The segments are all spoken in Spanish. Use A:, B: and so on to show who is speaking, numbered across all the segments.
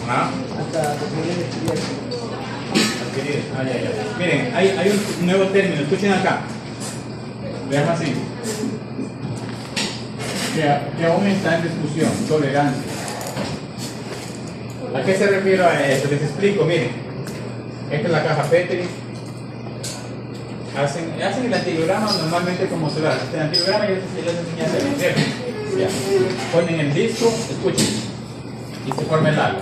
A: ¿Ah?
B: Hasta
A: Adquirir. Ah, ya. Miren, hay un nuevo término, escuchen acá. Vean así. Que aún está en discusión, tolerancia. ¿A qué se refiere a eso? Les explico, miren. Esta es la caja Petri. Hacen el antibiograma normalmente como se da. El antibiograma ya les enseñé a hacer, ¿cierto? Ya. Ponen el disco, escuchen, y se forma el halo.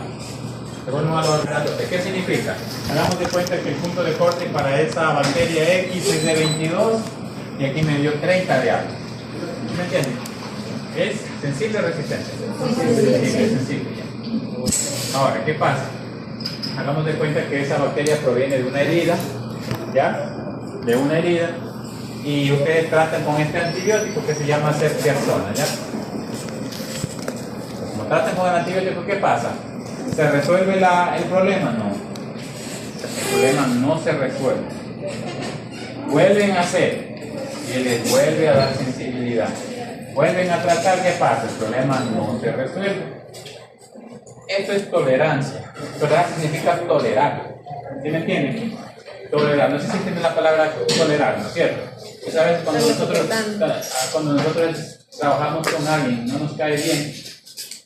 A: Se forma un halo grandote. ¿Qué significa? Hagamos de cuenta que el punto de corte para esa bacteria X es de 22 y aquí me dio 30 de halo. ¿Me entienden? ¿Es sensible o resistente? Es sensible. Ya. Ahora, ¿qué pasa? Hagamos de cuenta que esa bacteria proviene de una herida, ¿ya? De una herida, y ustedes tratan con este antibiótico que se llama ceftriaxona, ¿ya? Como tratan con el antibiótico, ¿qué pasa? ¿Se resuelve el problema? No. El problema no se resuelve. Vuelven a hacer y les vuelve a dar sensibilidad. Vuelven a tratar, ¿qué pasa? El problema no se resuelve. Esto es tolerancia. Tolerancia significa tolerar. ¿Sí me entienden? Tolerar. No sé si entienden la palabra tolerar, ¿no es cierto? Pues a veces cuando nosotros trabajamos con alguien, no nos cae bien,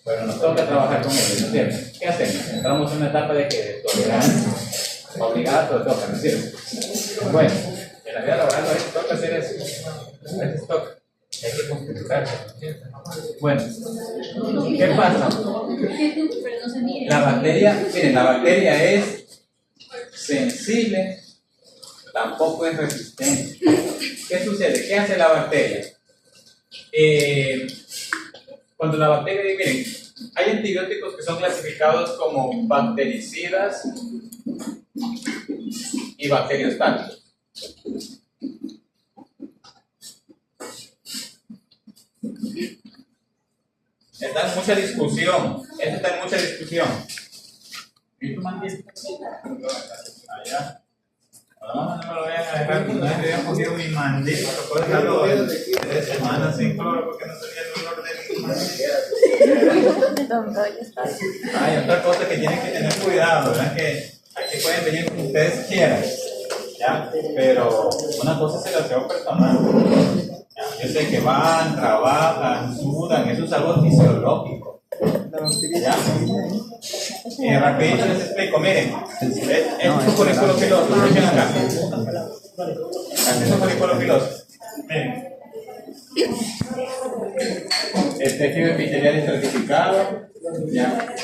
A: pero nos toca trabajar con él, ¿no es cierto? ¿Qué hacemos? Entramos en una etapa de que tolerancia. Obligada, todo toca, ¿no es cierto? Bueno, en la vida laboral a veces toca hacer eso. A veces toca. Hay que complicarse. Bueno, ¿qué pasa? La bacteria, miren, la bacteria es sensible, tampoco es resistente. ¿Qué sucede? ¿Qué hace la bacteria? Cuando la bacteria, miren, hay antibióticos que son clasificados como bactericidas y bacteriostáticos. Está en mucha discusión. Esto está en mucha discusión. ¿Y tú mantienes? Allá. A la mamá no me lo vayan a dejar. No es que había cogido mi mandil para poder dejarlo de 3 semanas sin cloro porque no sabía el olor de mi mandil. Hay otra cosa que tienen que tener cuidado, ¿verdad? Que aquí pueden venir como ustedes quieran. ¿Ya? Pero una cosa es el aseo personal. Yo sé que van, trabajan, sudan, eso es algo fisiológico. ¿Ya? Rapidito les explico, miren. Es un folículo piloso, escuchen acá. Este es un folículo piloso. Miren. Tejido epitelial estratificado. ¿Ya?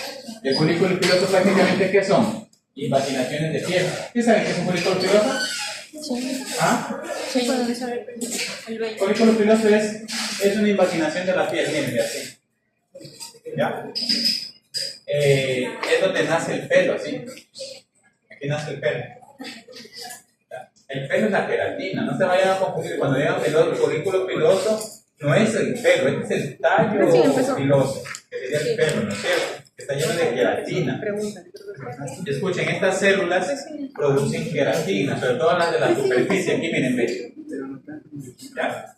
A: El folículo piloso prácticamente, ¿qué son? Invaginaciones de piel. ¿Qué saben que es un folículo piloso?
C: Sí.
A: ¿Ah?
C: Sí.
A: El folículo piloso es una invaginación de la piel, miren, así. ¿Ya? Es donde nace el pelo, así. Aquí nace el pelo. ¿Ya? El pelo es la queratina, no se vayan a confundir. Cuando digan el folículo piloso, no es el pelo, este es el tallo piloso, que sería el pelo, ¿no es cierto? Está lleno de queratina. Escuchen, estas células producen queratina, sobre todo las de la superficie. Aquí miren, ven. ¿Ya?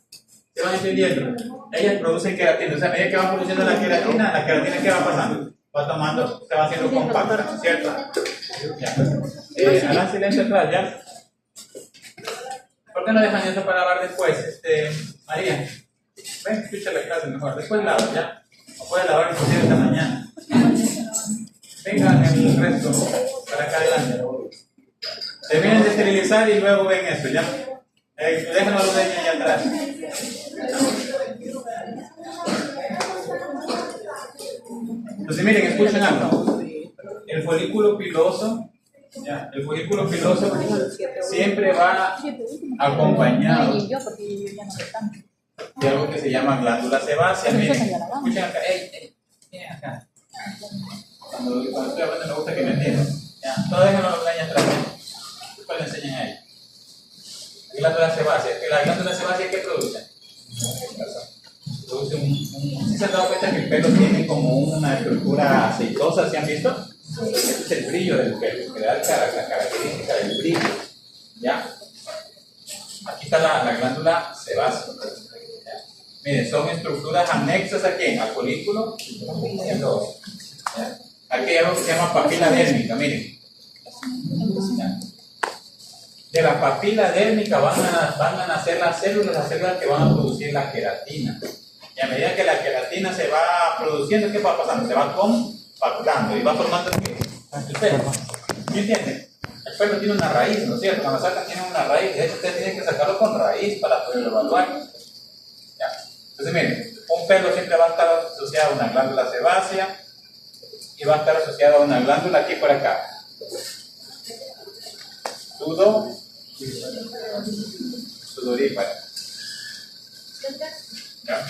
A: ¿Se van entendiendo? Ellas producen queratina. O sea, a medida que van produciendo la queratina, ¿qué va pasando? Va tomando, se va haciendo compacta, ¿cierto? Ya. Hagan silencio atrás, ¿ya? ¿Por qué no dejan eso para lavar después? María, ven, escucha la clase mejor. Después lava, ¿ya? O puedes lavar inclusive esta mañana. Vengan el resto para acá adelante. Terminen de esterilizar y luego ven esto, ¿ya? Déjenlo a los niños allá atrás. Entonces miren, escuchen algo. El folículo piloso, ¿ya? El folículo piloso siempre va acompañado de algo que se llama glándula sebácea. Miren, escuchen acá. Miren acá. Cuando estoy hablando me gusta que me entiendan. Ya, todo déjenlo a los niños atrás. Después le enseñan a ellos. Glándula sebácea. ¿La glándula sebácea qué produce? Produce ¿sí se han dado cuenta que el pelo tiene como una estructura aceitosa? ¿Se han visto? Este es el brillo del pelo, que da la característica del brillo. ¿Ya? Aquí está la glándula sebácea. ¿Ya? Miren, son estructuras anexas a quién? Al folículo piloso. Aquí hay algo que se llama papila dérmica, miren. De la papila dérmica van a nacer las células que van a producir la queratina. Y a medida que la queratina se va produciendo, ¿qué va pasando? Se va compactando y va formando el pelo. ¿Me entienden? El pelo tiene una raíz, ¿no es cierto? Cuando sacan tiene una raíz. De hecho, ustedes tienen que sacarlo con raíz para poderlo evaluar. ¿Ya? Entonces, miren, un pelo siempre va a estar asociado a una glándula sebácea y va a estar asociado a una glándula aquí por acá. Sudorípara. ¿Ya?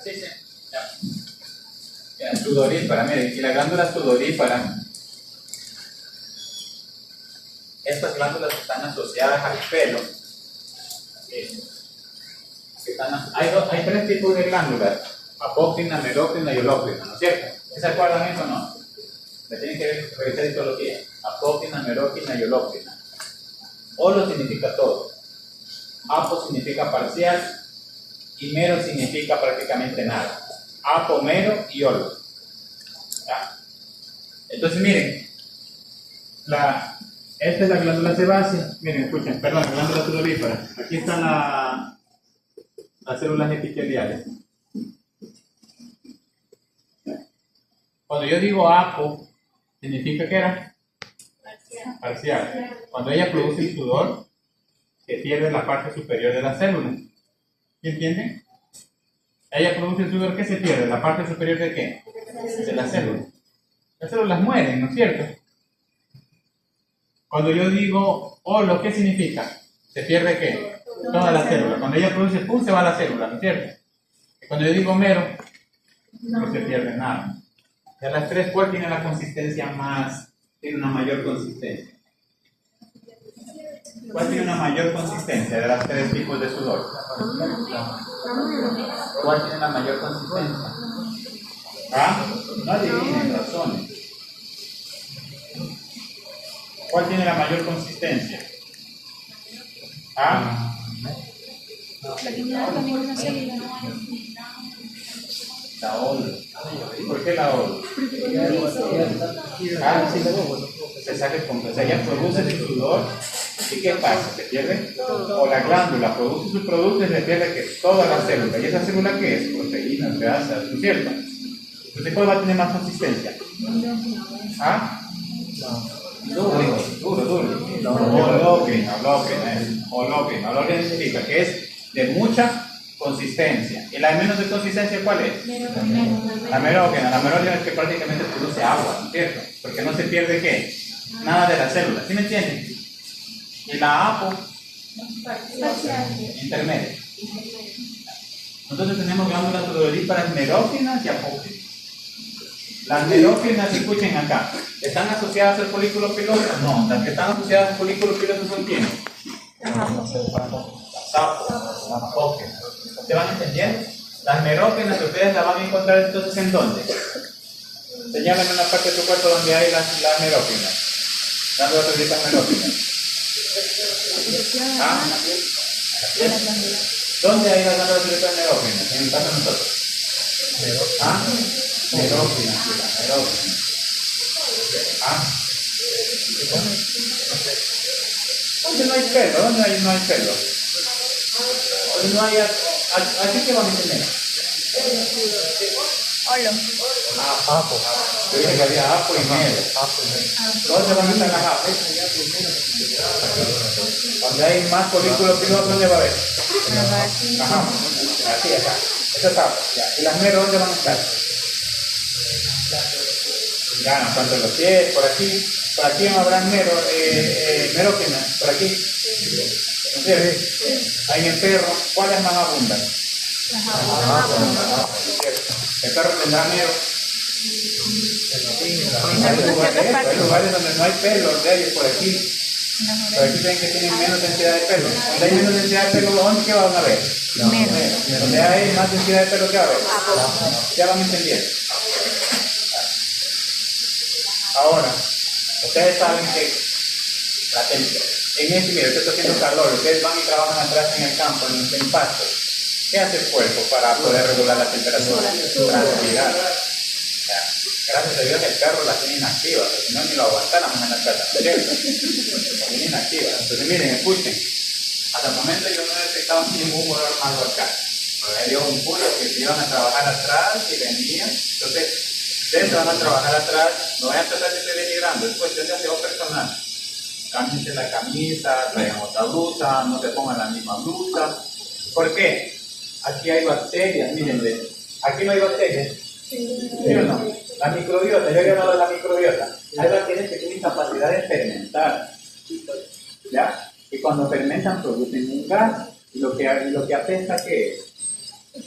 A: Sí, sí. Ya, sudorípara, miren, y la glándula sudorípara, estas glándulas están asociadas al pelo. Hay tres tipos de glándulas: apócrina, merócrina y holócrina, ¿no es cierto? ¿Se acuerdan eso o no? Le tienen que revisar histología. Apócrina, merócrina y holócrina. Holo significa todo, apo significa parcial y mero significa prácticamente nada. Apo, mero y holo. ¿Ya? Entonces miren, esta es la glándula sebácea. Miren, escuchen, perdón, la glándula sudorípara. Aquí están las células epiteliales. Cuando yo digo apo, significa que era parcial. Cuando ella produce el sudor, se pierde la parte superior de la célula. ¿Sí entienden? Ella produce el sudor, ¿qué se pierde? ¿La parte superior de qué? De la célula. Las células mueren, ¿no es cierto? Cuando yo digo holo, ¿qué significa? ¿Se pierde qué? Toda la célula. Cuando ella produce pus, se va la célula, ¿no es cierto? Y cuando yo digo mero, no se pierde nada. De las tres, ¿cuál tiene la consistencia tiene una mayor consistencia? ¿Cuál tiene una mayor consistencia de las tres tipos de sudor? ¿Cuál tiene la mayor consistencia? ¿Ah? No adivinen, razones. ¿Cuál tiene la mayor consistencia? ¿Ah? La olo. ¿Por qué la olo? Se sale con, o sea, ya produce su sudor. ¿Y qué pasa? ¿Se pierde? O la glándula produce su producto y se pierde que toda la célula. ¿Y esa célula qué es? Proteínas, grasas, ¿no es cierto? Entonces, ¿cuál va a tener más consistencia? ¿Ah? Duro. Holócrina significa que es de mucha consistencia. ¿Y la de menos de consistencia cuál es? La merócrina. La merócrina es que prácticamente produce agua, ¿no es cierto? Porque no se pierde ¿qué? Nada de la célula. ¿Sí me entienden? Y la apo, intermedia. Nosotros tenemos glándulas sudoríparas merócrinas y apócrinas. Las merócrinas, escuchen acá, ¿están asociadas al folículo piloso? No, las que están asociadas al folículo piloso son ¿quiénes? Las apócrinas. ¿Ustedes van entendiendo? Las merócrinas ustedes las van a encontrar entonces ¿en dónde? Señálenme una parte de tu cuerpo donde hay las merócrinas. Glándulas sudoríparas merócrinas. ¿Ah? ¿Dónde hay las glándulas sudoríparas merócrinas? En el caso de nosotros. ¿Ah? Merócrina. ¿Ah? ¿Dónde no hay pelo? ¿Dónde no hay pelo? ¿Dónde no hay... ¿Así que van a entender?
B: Holo.
A: Apo. Yo dije que había apo y mero. ¿Dónde van a estar las apos? Donde hay más folículos pilosos, ¿dónde va a haber? Ajá. Aquí, acá. Esta es apo. ¿Y las mero dónde van a estar? Ya, en cuanto a los pies, por aquí no habrá merócrinas, por aquí. ¿No es cierto? Hay en el perro, ¿cuáles más abundan? El perro tendrá mero. Hay lugares donde no hay pelo de ellos, por aquí. Por aquí ven que tienen menos densidad de pelo. Donde hay menos densidad de pelo, ¿dónde qué van a ver? Donde hay más densidad de pelo, ¿qué va a ver? Ya van entendiendo. Ahora, ustedes saben que en este medio está haciendo calor, ustedes van y trabajan atrás en el campo, en el pasto. ¿Qué hace el cuerpo para poder regular la temperatura? Transpirar. sea, gracias a Dios el perro la tiene inactiva, porque si no ni lo aguantáramos en la casa, ¿no es cierto? La tiene inactiva. Entonces miren, escuchen, hasta el momento yo no he detectado ningún olor malo acá. Me dio un puro que se iban a trabajar atrás y venían. Entonces, ustedes van a trabajar atrás, no vayan a tratar de estar denigrando, es cuestión de aseo personal. Cámbiense la camisa, traigan otra blusa, no se pongan la misma blusa. ¿Por qué? Aquí hay bacterias, miren, aquí no hay bacterias. ¿Sí o no? La microbiota, yo he hablado de la microbiota. Hay bacterias que tienen capacidad de fermentar. ¿Ya? Y cuando fermentan producen un gas. Y lo que apesta, ¿qué es?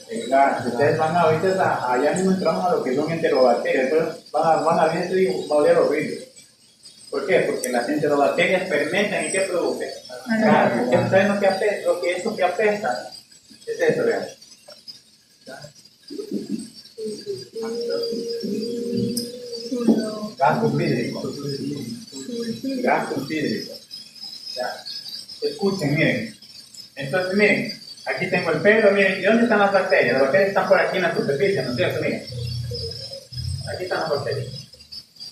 A: El gas. Ustedes van ahorita, allá mismo entramos a lo que son enterobacterias. Entonces van a ver esto y va a oler horrible. ¿Por qué? Porque las enterobacterias fermentan y ¿qué producen? Gas. ¿Saben lo que apesta? Lo que eso que apesta es eso, vean. Gas sulfídrico. Gas sulfídrico. Ya. Escuchen, miren. Entonces, miren, aquí tengo el pelo, miren, ¿y dónde están las bacterias? Las bacterias están por aquí en la superficie, ¿no es cierto? Miren. Aquí están las bacterias.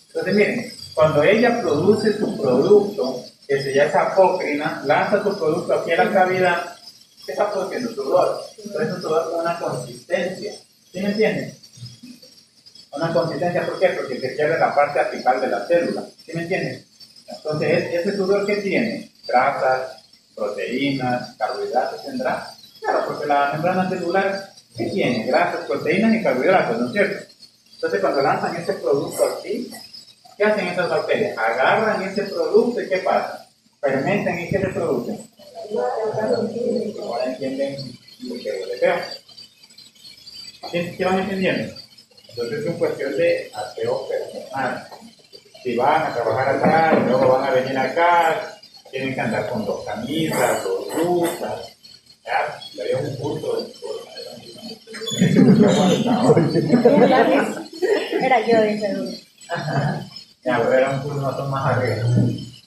A: Entonces, miren, cuando ella produce su producto, que se llama esa apócrina, lanza su producto aquí a la cavidad, ¿qué está produciendo? Sudor. Entonces, un sudor con una consistencia. ¿Sí me entienden? Una consistencia, ¿por qué? Porque se pierde la parte apical de la célula. ¿Sí me entienden? Entonces, ese sudor que tiene, grasas, proteínas, carbohidratos tendrá. Claro, porque la membrana celular, ¿qué tiene? Grasas, proteínas y carbohidratos, ¿no es cierto? Entonces, cuando lanzan ese producto aquí, ¿qué hacen esas bacterias? Agarran ese producto y ¿qué pasa? Fermentan y ¿qué se produce? Ahora entienden lo que huele feo. ¿Qué van entendiendo? Entonces es cuestión de aseo personal. Si van a trabajar acá y luego van a venir acá, tienen que andar con 2 camisas, 2 blusas. Ya, daría un curso de
B: Era yo, dice.
A: ya, pero era un curso más arriba.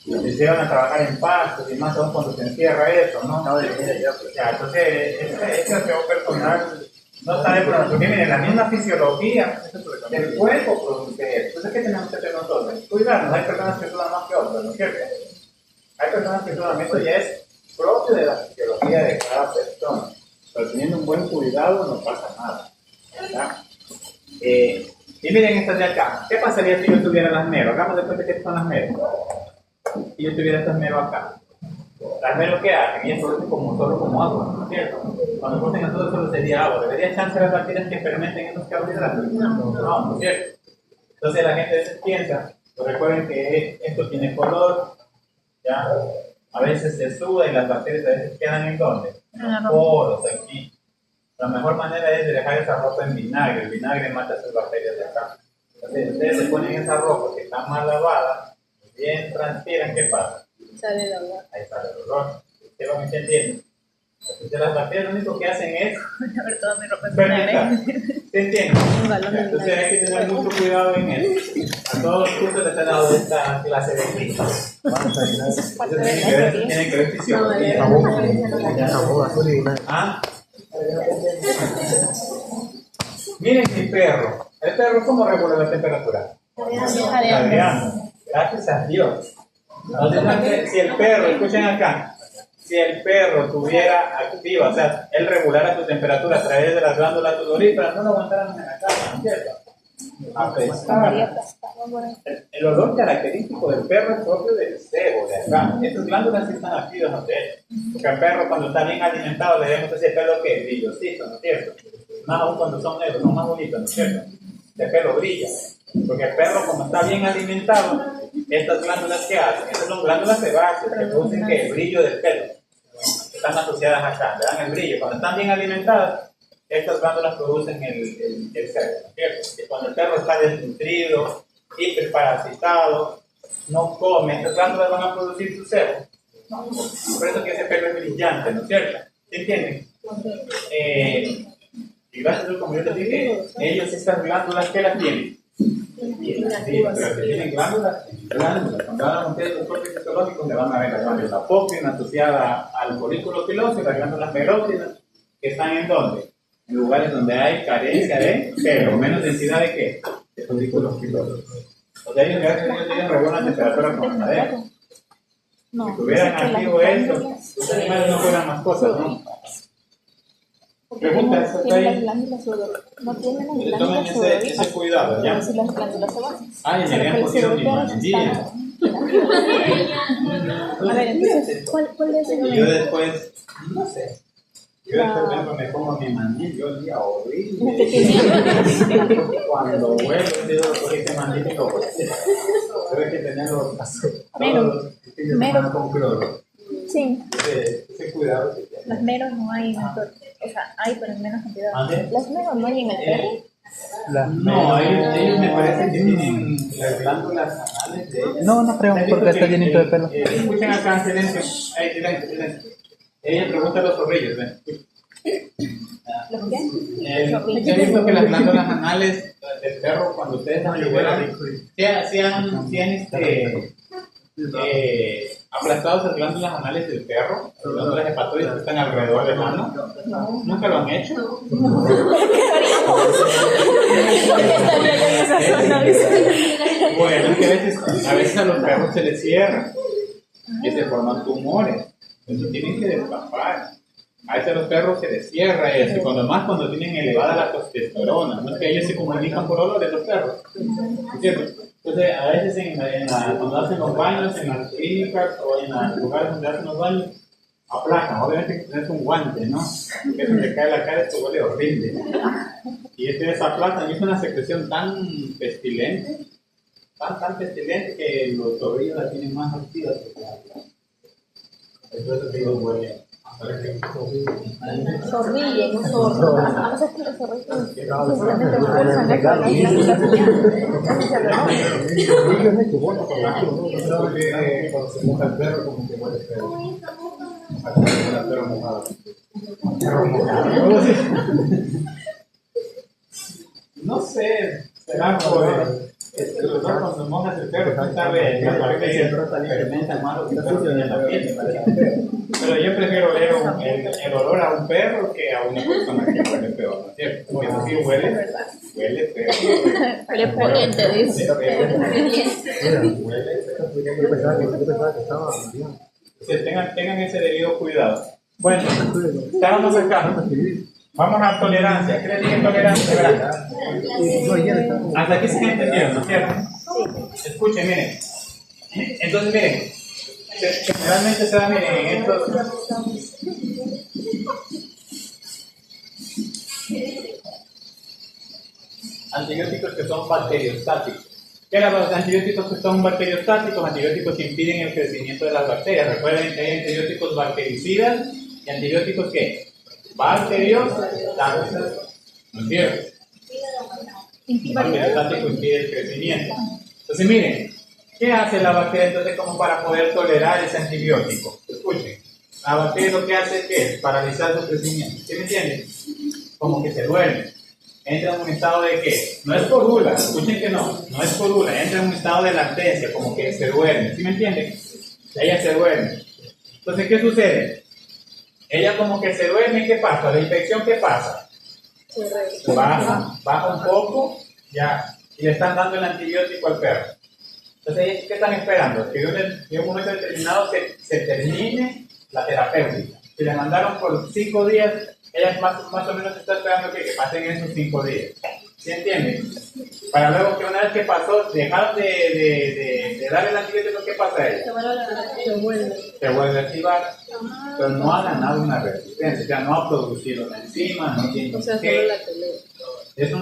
A: Se hicieron a trabajar en pasto y más aún cuando se encierra eso, ¿no? Ya, entonces, ese aseo personal no está de pronto, porque miren, la misma fisiología del cuerpo produce eso. Entonces, ¿qué tenemos que hacer nosotros? Cuidarnos. Hay personas que sudan más que otras, ¿no es cierto? Hay personas que sudan, esto ya es propio de la fisiología de cada persona. Pero teniendo un buen cuidado no pasa nada, ¿verdad? Y miren estas de acá. ¿Qué pasaría si yo tuviera las mero? Hagamos después de qué son las mero. Si yo tuviera estas mero acá. Las mero, ¿qué hacen? Ellas solo como agua, ¿no es cierto? Cuando corten todo solo sería agua. ¿Debería chance las bacterias que fermenten esos carbohidratos? No, ¿no es cierto? Entonces la gente a veces piensa, pues recuerden que esto tiene color, ya, a veces se suda y las bacterias a veces quedan ¿en dónde? En los poros, aquí. La mejor manera es dejar esa ropa en vinagre. El vinagre mata esas bacterias de acá. Entonces ustedes se ponen esa ropa que está mal lavada, bien transpiran, ¿qué pasa?
B: Sale el olor.
A: Ahí sale el olor. ¿Qué van entendiendo? Entonces las bacterias lo único que hacen es
B: A ver, toda mi ropa es
A: fermentar.
B: vinagre.
A: ¿Se entiende?
B: Un galón de
A: Entonces
B: vinagre.
A: hay que tener mucho cuidado en eso. A todos los cursos les he dado esta clase de clínicas.
B: Parte de
A: Tienen que ver fisiología. ¿Ah? Miren mi perro. ¿El perro cómo regula la temperatura? Radiando. Gracias a Dios. Entonces, si el perro, escuchen acá, si el perro tuviera activa, o sea, él regulara su temperatura a través de las glándulas sudoríferas, no lo aguantáramos en la cama, ¿no es cierto? Apestar. El olor característico del perro es propio del sebo, de acá. Estas glándulas sí están activas, ¿no es cierto? Porque al perro cuando está bien alimentado le vemos ese pelo que es brillosito, ¿no es cierto? Más aún cuando son negros, son más bonitos, ¿no es cierto? El pelo brilla. Porque el perro, como está bien alimentado, estas glándulas que hacen, estas son glándulas sebáceas que producen el brillo del pelo. Están asociadas acá, le dan el brillo. Cuando están bien alimentadas, estas glándulas producen el sebo, ¿no es cierto? Y cuando el perro está desnutrido, hiperparasitado, no come, estas glándulas van a producir su sebo. Por eso que ese pelo es brillante, ¿no es cierto? ¿Se entienden? Y gracias a Dios, como yo les dije, ellos estas glándulas, ¿qué las tienen? Sí, pero que tienen glándulas. Cuando hablan ustedes de los cortes fisiológicos, le van a ver las glándulas apócrinas asociadas al folículo piloso y las glándulas melócrinas, que están ¿en dónde? En lugares donde hay carencia de pelo, menos densidad de ¿qué? de folículos pilosos. O sea, ellos tienen re buena temperatura con madera.
C: No,
A: Si tuvieran activo esto, los animales no fueran mascotas, ¿no? Pregunta, ¿eso está
C: tiene las
A: ahí?
C: glándulas sudoríparas. No tienen las
A: Tomen
C: glándulas
A: ese
C: sudoríparas.
A: cuidado, ¿ya?
C: Pero si las glándulas se bajan.
A: Ah, y le habían cogido mi mandilla.
C: A ver, entonces, ¿cuál es el
A: Y yo después, no sé. Yo después vengo, me pongo mi mandil, yo olía horrible.
C: la que tenía?
A: Cuando huelo, yo por ese mandil y lo huelo. Pero es que tenía los
C: Mero. Mero.
A: con cloro.
C: Sí,
A: Ese cuidado que tiene.
C: las meros no hay en el perro. O sea, hay, pero en menos cantidad.
A: ¿Mande?
C: Las meros no hay en el perro.
A: No, ellos me parece que tienen las glándulas anales de ellas.
D: No creo, porque está llenito de pelo.
A: Escuchen acá, silencio. Silencio. Ella pregunta a los zorrillos, ¿ven?
C: ¿Los qué?
A: ¿Se ha visto que las glándulas anales del perro, cuando ustedes las liberan, se han aplastado esas glándulas anales del perro, las glándulas hepatoides que están alrededor del ano? ¿Nunca lo han hecho? Bueno, es que a veces a los perros se les cierra y se forman tumores. Entonces tienen que destapar. A veces a los perros se les cierra eso, y cuando tienen elevada la testosterona. No es que ellos se comunican por olores, los perros. ¿Es cierto? Entonces, a veces cuando hacen los baños en las clínicas o en los lugares donde hacen los baños, aplacan. Obviamente que es un guante, ¿no? Porque se te cae la cara, esto huele horrible. Y ustedes aplacan, y es una secreción tan pestilente, tan pestilente que los tobillos la tienen más activas que la. Entonces te digo, huele.
C: Zorrille, no zorro. A veces que los zorrillos simplemente pulsan eso de las glándulas.
A: Cuando se moja el perro, como que huele feo. El perro mojado. No sé, será por el olor cuando mojas el perro, tú sabes, las bacterias fermentan más lo que está en la piel, pero yo prefiero oler el olor a un perro que a una persona que huele peor, ¿no es cierto? Porque eso sí huele feo.
C: Huele poniente, dice.
A: Huele feo.
D: Yo pensaba que estaba bien.
A: Tengan ese debido cuidado. Bueno, estábamos acá. Vamos a tolerancia. ¿Qué le dije tolerancia, verdad? Hasta aquí se ha entendido, ¿no es cierto? Escuchen, miren. Entonces, miren. Generalmente se da, miren, en estos. Antibióticos que son bacteriostáticos. ¿Qué eran los antibióticos que son bacteriostáticos? Antibióticos que impiden el crecimiento de las bacterias. Recuerden que hay antibióticos bactericidas y antibióticos que bacteriostáticos. ¿No es cierto? Bacteriostático impide el crecimiento. Entonces, miren, ¿qué hace la bacteria entonces como para poder tolerar ese antibiótico? Escuchen, la bacteria lo que hace es que paralizar su crecimiento. ¿Sí me entienden? Como que se duerme. Entra en un estado de ¿qué? No es por gula, escuchen que no es por gula, entra en un estado de latencia, como que se duerme. ¿Sí me entienden? Ella se duerme. Entonces, ¿qué sucede? Ella como que se duerme, ¿qué pasa? La infección, ¿qué pasa? Baja un poco, ya, y le están dando el antibiótico al perro. Entonces, ¿qué están esperando? Que en un momento determinado se termine la terapéutica. Si le mandaron por 5 días, ella más o menos está esperando que pasen esos 5 días. ¿Sí entienden? Para luego que una vez que pasó, dejaron de dar el antibiótico, ¿qué pasa a ella? Se vuelve a activar, pero no ha ganado una resistencia, o sea, no ha producido la enzima, no tiene.
B: O sea, solo la pelea.
A: Es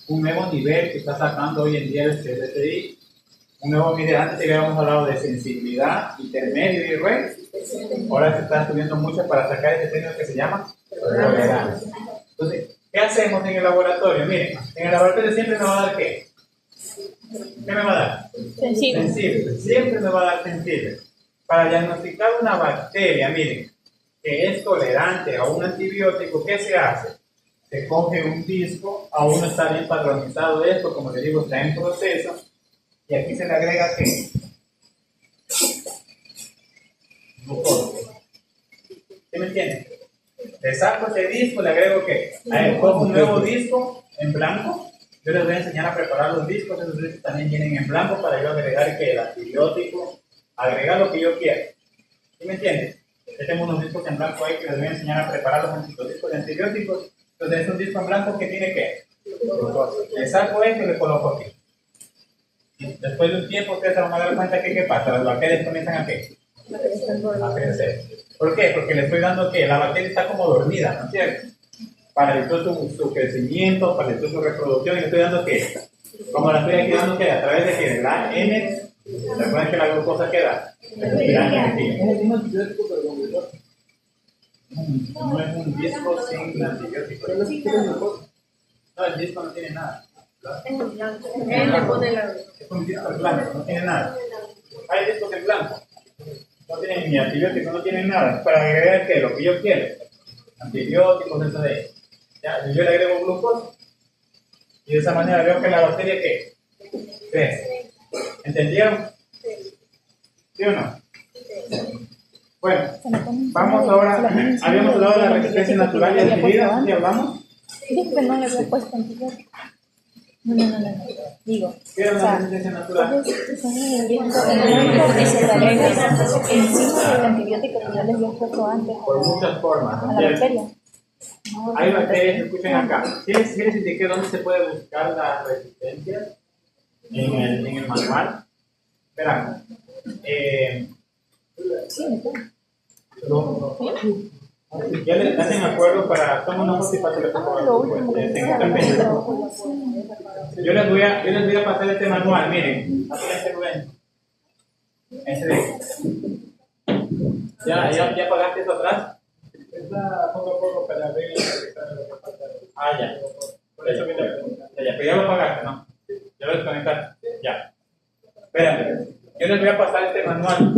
A: un nuevo nivel que está sacando hoy en día el CDCI. Un nuevo nivel, antes habíamos hablado de sensibilidad, intermedio y red. Ahora se están subiendo muchas para sacar ese término que se llama tolerancia. Entonces, ¿qué hacemos en el laboratorio? Miren, en el laboratorio siempre me va a dar ¿qué? ¿Qué me va a dar? Sensible. Siempre me va a dar sensible. Para diagnosticar una bacteria, miren, que es tolerante a un antibiótico, ¿qué se hace? Se coge un disco, aún no está bien padronizado esto, como les digo, está en proceso, y aquí se le agrega ¿qué? Glucosa. ¿Sí me entienden? Le saco ese disco, le agrego ¿qué? A él cojo un nuevo disco en blanco, yo les voy a enseñar a preparar los discos. Esos discos también vienen en blanco para yo agregar que el antibiótico, agregar lo que yo quiera. ¿Sí me entiendes? Yo tengo unos discos en blanco ahí que les voy a enseñar a preparar los discos de antibióticos. Entonces es un disco en blanco que tiene que le saco esto y le coloco aquí. Y después de un tiempo ustedes se van a dar cuenta que ¿qué pasa? Las bacterias comienzan a ¿qué? A crecer. ¿Por qué? Porque le estoy dando que la bacteria está como dormida, ¿no es cierto? Paralizó su crecimiento, paralizó su reproducción y le estoy dando que, como la estoy aquí dando que a través de que la N, recuerden que la glucosa queda. Es el mismo antibiótico, pero con glucosa. No es un disco sin antibiótico. No, el disco no tiene nada.
B: Él le pone la...
A: Es un disco en blanco, no tiene nada. Hay discos en blanco. No tienen ni antibióticos, no tienen nada. Para agregar que lo que yo quiero. Antibióticos, eso de. Ya, yo le agrego glucosa. Y de esa manera veo que la bacteria ¿qué? Crece. ¿Entendieron? ¿Sí o no? Bueno, vamos ahora. Habíamos hablado de la resistencia natural y adquirida. ¿Sí hablamos?
C: Dijo que no le había puesto antibiótico. No. Digo.
A: ¿Qué era la resistencia natural?
C: Están viendo en el momento que se le agrega encima del antibiótico que ya les había puesto antes
A: Por muchas formas.
C: a la bacteria.
A: Hay bacterias, escuchen acá. ¿Sí les indiqué dónde se puede buscar la resistencia? En el manual. Verán.
C: Sí, me queda.
A: Ya les hacen acuerdo para tomar una foto y para que le pongan yo les voy a pasar este manual, miren, aquí este Rubén. ¿Ya pagaste eso atrás? Está poco a poco para ver lo que falta. Ya. Por eso que pero ya lo pagaste, ¿no? Ya lo desconectaste. Ya. Espérame. Yo les voy a pasar este manual.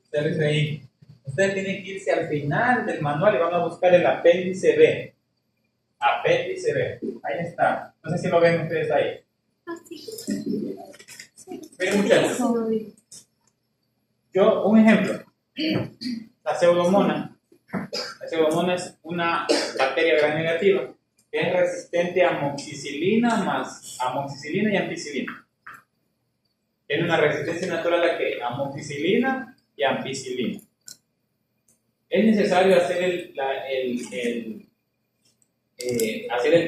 A: Ustedes ahí. Ustedes tienen que irse al final del manual y van a buscar el apéndice B. Apéndice B. Ahí está. No sé si lo ven ustedes ahí. Miren, muchachos. Un ejemplo. La pseudomonas. La pseudomonas es una bacteria gram negativa que es resistente a amoxicilina y ampicilina. Tiene una resistencia natural a ¿qué? Amoxicilina y ampicilina. Es necesario hacer el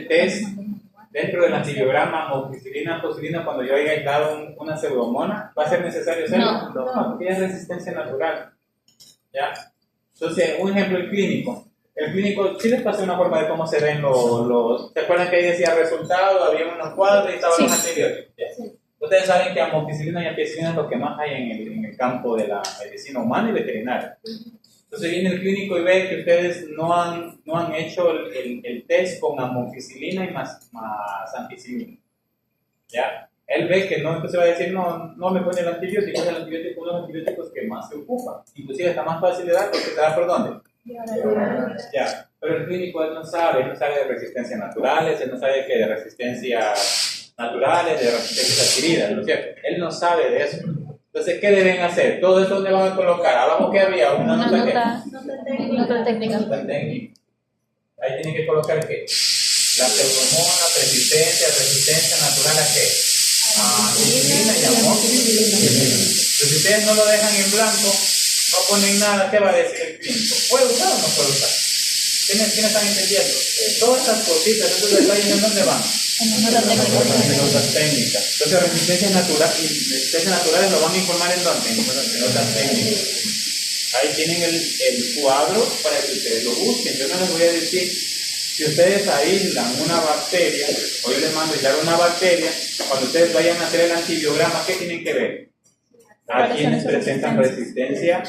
A: test dentro del antibiograma amoxicilina-ampicilina cuando yo haya dado una pseudomona. ¿Va a ser necesario hacerlo? No, porque es resistencia natural. ¿Ya? Entonces, un ejemplo, el clínico. El clínico, sí les pasé una forma de cómo se ven los... ¿Se acuerdan que ahí decía resultado? Había unos cuadros y estaban los antibióticos. Sí. Ustedes saben que amoxicilina y ampicilina es lo que más hay en el campo de la medicina humana y veterinaria. Entonces viene el clínico y ve que ustedes no han hecho el test con amoxicilina y más ampicilina. ¿Ya? Él ve que no, entonces va a decir, no me pone el antibiótico, es el antibiótico, uno de los antibióticos que más se ocupa. Inclusive está más fácil de dar porque te da por dónde. Ya. Pero el clínico él no sabe de resistencias naturales, él no sabe que de resistencias naturales, de resistencias adquiridas, ¿no es cierto? Él no sabe de eso. Entonces, ¿qué deben hacer? Todo eso donde van a colocar. Abajo que había una nota técnica. Ahí tienen que colocar ¿qué? La pseudomona, resistencia natural a qué? A ampicilina y amoxicilina. Entonces, si ustedes no lo dejan en blanco, no ponen nada, ¿qué va a decir el clínico? ¿Puede usar o no puede usar? ¿Quiénes están entendiendo? Todas estas cositas, esos detalles, ¿en dónde van? En notas técnicas. Entonces, resistencias naturales lo van a informar en dónde? En notas técnicas. Ahí tienen el cuadro para que ustedes lo busquen. Yo no les voy a decir, si ustedes aíslan una bacteria, o yo les mando aislar una bacteria, cuando ustedes vayan a hacer el antibiograma, ¿qué tienen que ver? A quienes presentan resistencia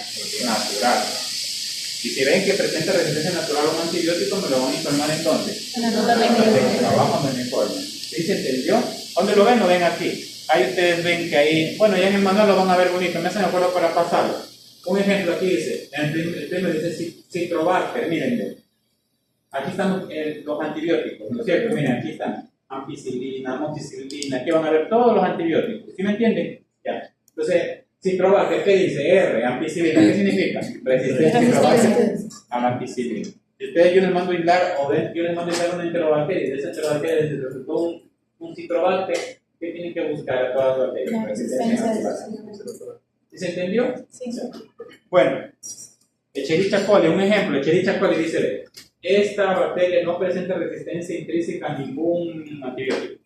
A: natural. Y si ven que presenta resistencia natural a un antibiótico, me lo van a informar en dónde. En la nota técnica. Abajo me informan. ¿Sí se entendió? ¿Dónde lo ven? Lo ven aquí. Ahí ustedes ven que ahí, bueno, ya en el manual lo van a ver bonito. Me hacen acuerdo para pasarlo. Un ejemplo aquí dice, el primer dice Citrobacter, miren. Aquí están los antibióticos, ¿no es cierto? Miren, aquí están ampicilina, amoxicilina, aquí van a ver todos los antibióticos. ¿Sí me entienden? Ya. Entonces, Citrobacter, ¿qué dice? R, ampicilina, ¿qué significa? Resistencia Citrobacter a la ampicilina. Si ustedes yo les mando aislar una enterobacteria y de esa enterobacteria les resultó un citrobacter, ¿qué tienen que buscar a todas las bacterias?
C: La resistencia de
A: ¿Sí se entendió?
C: Sí.
A: Bueno, Escherichia coli, un ejemplo, Escherichia coli dice, esta bacteria no presenta resistencia intrínseca a ningún antibiótico.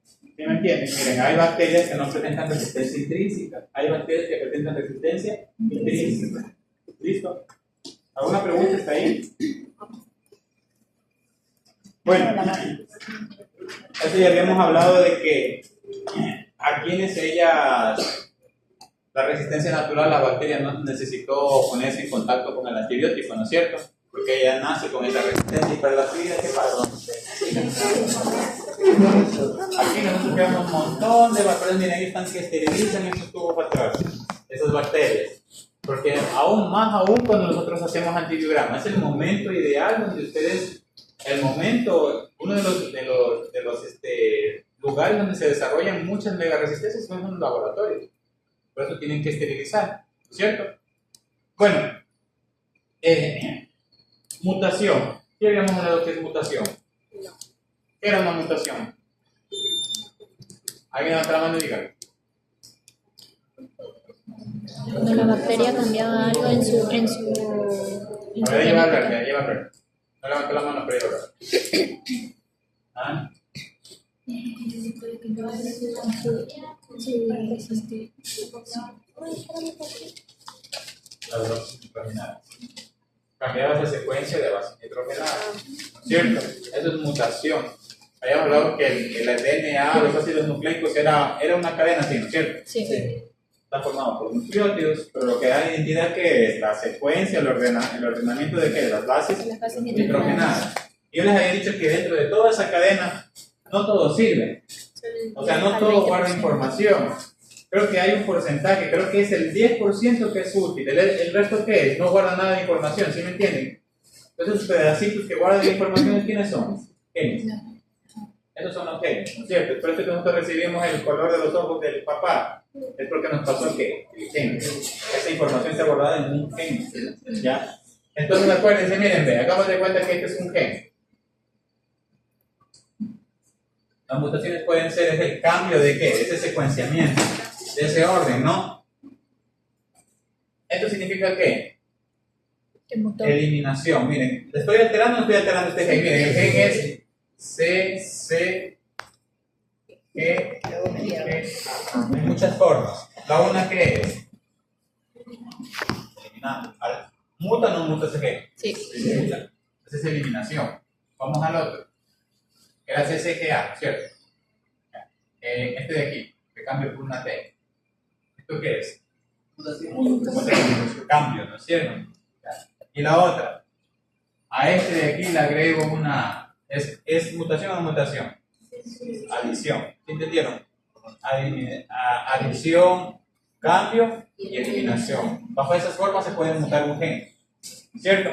A: ¿Sí me entienden? Miren, hay bacterias que no presentan resistencia intrínseca, hay bacterias que presentan resistencia intrínseca. ¿Listo? ¿Alguna pregunta está ahí? Bueno, eso ya habíamos hablado de que a quienes ellas, la resistencia natural, la bacteria no necesitó ponerse en contacto con el antibiótico, ¿no es cierto? Porque ella nace con esa resistencia. Y para la vida, ¿qué pasa? Aquí nosotros creamos un montón de bacterias, miren, ahí están que esterilizan esos tubos para atrás, esas bacterias. Porque aún cuando nosotros hacemos antibiograma, es el momento ideal donde ustedes, uno de los lugares donde se desarrollan muchas megaresistencias son en los laboratorios. Por eso tienen que esterilizar, ¿cierto? Bueno, mutación. ¿Qué habíamos hablado que es mutación? ¿Qué era una mutación? ¿Alguien levanta la mano y diga?
C: Cuando la bacteria cambiaba algo en su
A: A ver, lleva a ver. No levantó la mano, pero lleva a ver. ¿Ah? Las bases nitrogenadas. Cambiaba esa secuencia de bases nitrogenadas. ¿Cierto? Eso es mutación. Habíamos hablado que el DNA, los ácidos nucleicos, era una cadena así, ¿no es cierto?
C: Sí.
A: Está formado por nucleótidos, pero lo que da identidad que es la secuencia, el ordenamiento de qué, de las bases nitrogenadas. Yo les había dicho que dentro de toda esa cadena no todo sirve, o sea, no todo guarda información. Creo que hay un porcentaje, creo que es el 10% que es útil, el resto ¿qué es? No guarda nada de información, ¿sí me entienden? Entonces, los pedacitos que guardan información, ¿quiénes son? Genes. Esos son los genes, ¿no es cierto? Por eso que nosotros recibimos el color de los ojos del papá. Es porque nos pasó que el gen. Esa información está guardada en un gen. ¿Ya? Entonces acuérdense, miren, hagamos de cuenta que este es un gen. Las mutaciones pueden ser el cambio de qué, de ese secuenciamiento, de ese orden, ¿no? ¿Esto significa qué? Eliminación. Miren, ¿estoy alterando o no estoy alterando este gen? Miren, el gen es C, G, hay muchas formas. La una que es eliminar. ¿Muta o no muta ese gen?
C: Sí.
A: Muta. Esa es eliminación. Vamos al otro. Era CCGA, ¿cierto? Este de aquí, que cambio por una T. ¿Esto qué es? Cambio, ¿no es cierto? Y la otra, a este de aquí le agrego una. ¿Es mutación o no mutación? Adición. ¿Sí entendieron? Adición, cambio y eliminación. Bajo esas formas se puede mutar un gen. ¿Cierto?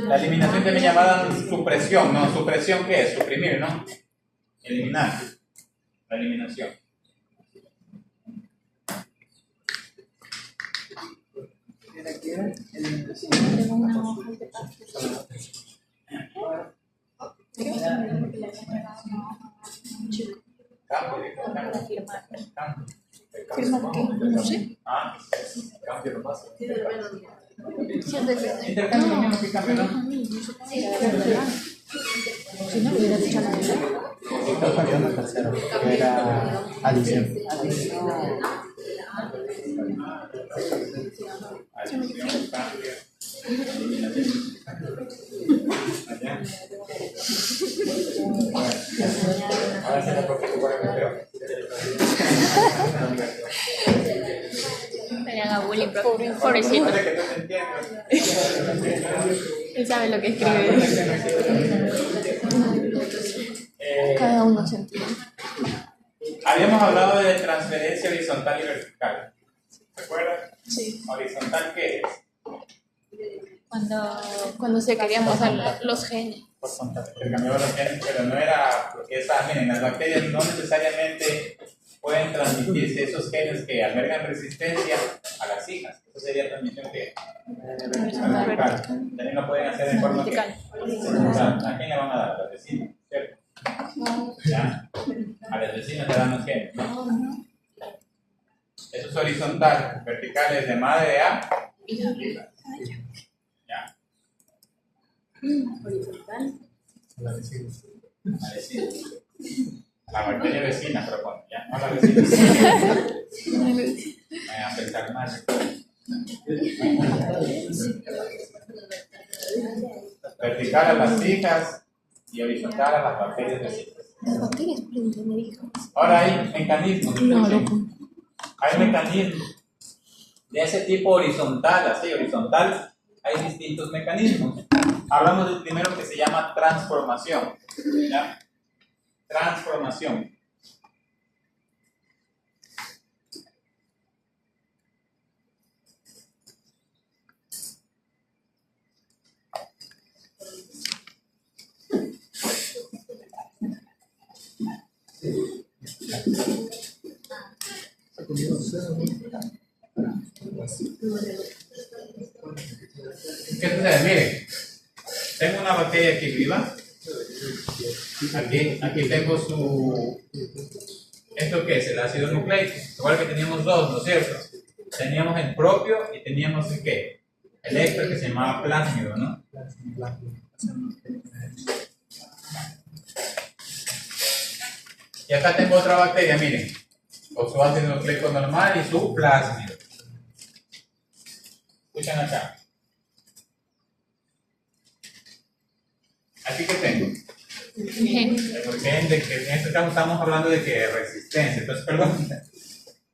A: La eliminación también llamada supresión, ¿no? ¿Supresión qué es? Suprimir, ¿no? Eliminar. La eliminación.
C: ¿Firmar qué? No sé.
A: Cambio no pasa.
C: Intercambio
A: lo mismo que cambio, ¿no?
C: Si no, hubiera dicho la verdad.
D: Está faltando el tercero, que era adición.
A: Adición, cambio. Allá. Ahora se la preocupa el feo.
C: Me haga bullying, pobrecito.
A: Parece que no te entiendes.
C: Él sabe lo que escribe. Cada uno se entiende.
A: Habíamos hablado de transferencia horizontal y vertical. ¿Se acuerdan?
C: Sí.
A: ¿Horizontal qué es?
C: Cuando se querían pasar los genes.
A: Intercambiaba los genes, pero no era porque miren, las bacterias no necesariamente pueden transmitirse esos genes que albergan resistencia a la hijas. Eso sería transmisión que vertical. También lo pueden hacer en forma
C: Vertical.
A: horizontal. ¿A quién le van a dar? A los vecinos, ¿cierto? ¿Ya? A los vecinos le dan los genes, ¿no? Eso es horizontal, vertical es de madre a hija. ¿Ya?
B: Horizontal.
D: La vecina.
A: La vecina. La bacteria vecina, propone, ¿ya? No la vecina. Vayan a pensar más. Vertical a las hijas y horizontal a las bacterias vecinas.
C: Las bacterias pueden tener hijos.
A: Ahora hay mecanismos. Hay mecanismos de ese tipo horizontal, así horizontal. Hay distintos mecanismos. Hablamos del primero que se llama transformación. ¿Ya? Transformación. ¿Qué sucede? Miren, tengo una bacteria aquí viva. Aquí tengo su... ¿Esto qué es? El ácido nucleico. Igual que teníamos dos, ¿no es cierto? Teníamos el propio y teníamos el ¿qué? El extra que se llamaba plásmido, ¿no? Y acá tengo otra bacteria, miren. Con su ácido nucleico normal y su plásmido. Escuchan acá. ¿Aquí qué tengo? Porque en este caso estamos hablando de que resistencia. Entonces, perdón.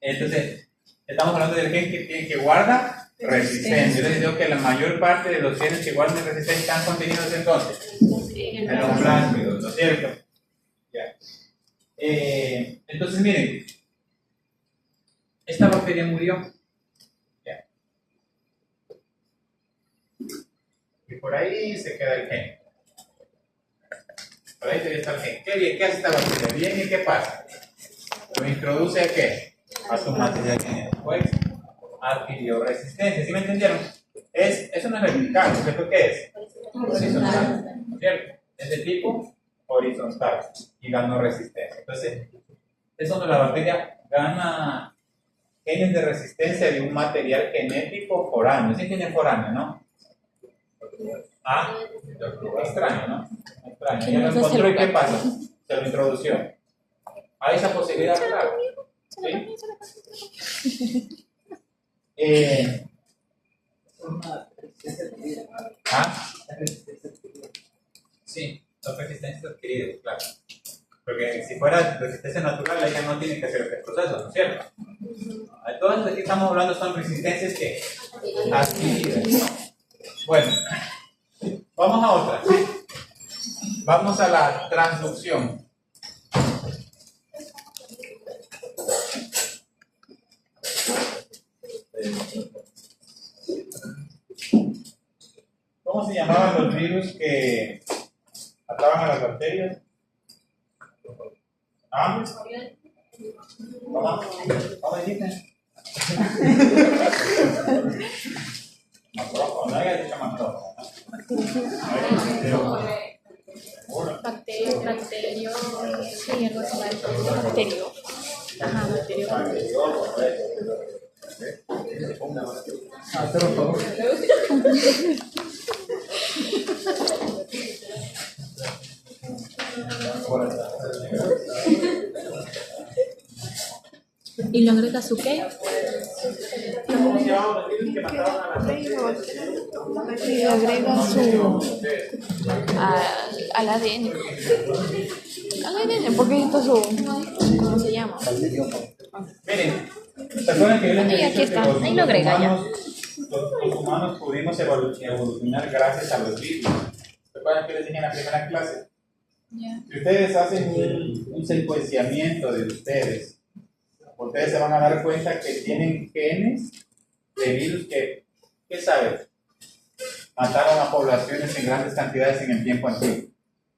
A: Entonces, estamos hablando del gen que guarda resistencia. Yo les digo que la mayor parte de los genes que guardan resistencia están contenidos entonces en los plásmidos, ¿no es cierto? Ya. Entonces, miren. Esta bacteria murió. Ya. Y por ahí se queda el gen. Por ahí debe estar el gen. ¿Qué hace esta bacteria? Bien, ¿y qué pasa? Lo introduce a qué? A su material genético. Pues adquirió resistencia. ¿Sí me entendieron? Eso no es vertical, ¿cierto? ¿Qué es? Horizontal. ¿Cierto? Es de tipo horizontal y ganó resistencia. Entonces, es donde la bacteria gana genes de resistencia de un material genético foráneo. ¿Sí tiene foráneo, no? Ah, extraño, ¿no? Extraño. Ella lo encontró y ¿qué pasa? Se lo introdució. ¿Hay esa posibilidad? Claro. ¿Sí? Sí, son resistencias adquiridas, claro. Porque si fuera resistencia natural, ella no tiene que hacer este proceso, ¿no es cierto? Todas las que estamos hablando son resistencias que adquiridas. Bueno, vamos a otra. Vamos a la transducción. ¿Cómo se llamaban los virus que ataban a las bacterias? ¿Ah? ¿Cómo dijiste? Macrófago, no había dicho macrófago.
C: Bacterio. Sí, algo así. Bacterio. Ajá, bacterio.
D: Por favor.
C: ¿Y lo agrega su qué?
A: ¿Cómo se llamaban los virus que mataban a las bacterias?
C: Y agrega su al ADN. Al ADN, porque esto es su... ¿Cómo se llama?
A: Miren, ¿se acuerdan que yo les
C: Y
A: he
C: aquí
A: dicho que
C: está, ahí lo agrega ya.
A: los humanos pudimos evolucionar gracias a los virus? ¿Se acuerdan que les dije en la primera clase? Si ustedes hacen un secuenciamiento de ustedes se van a dar cuenta que tienen genes de virus que, ¿qué saben? Mataron a poblaciones en grandes cantidades en el tiempo antiguo.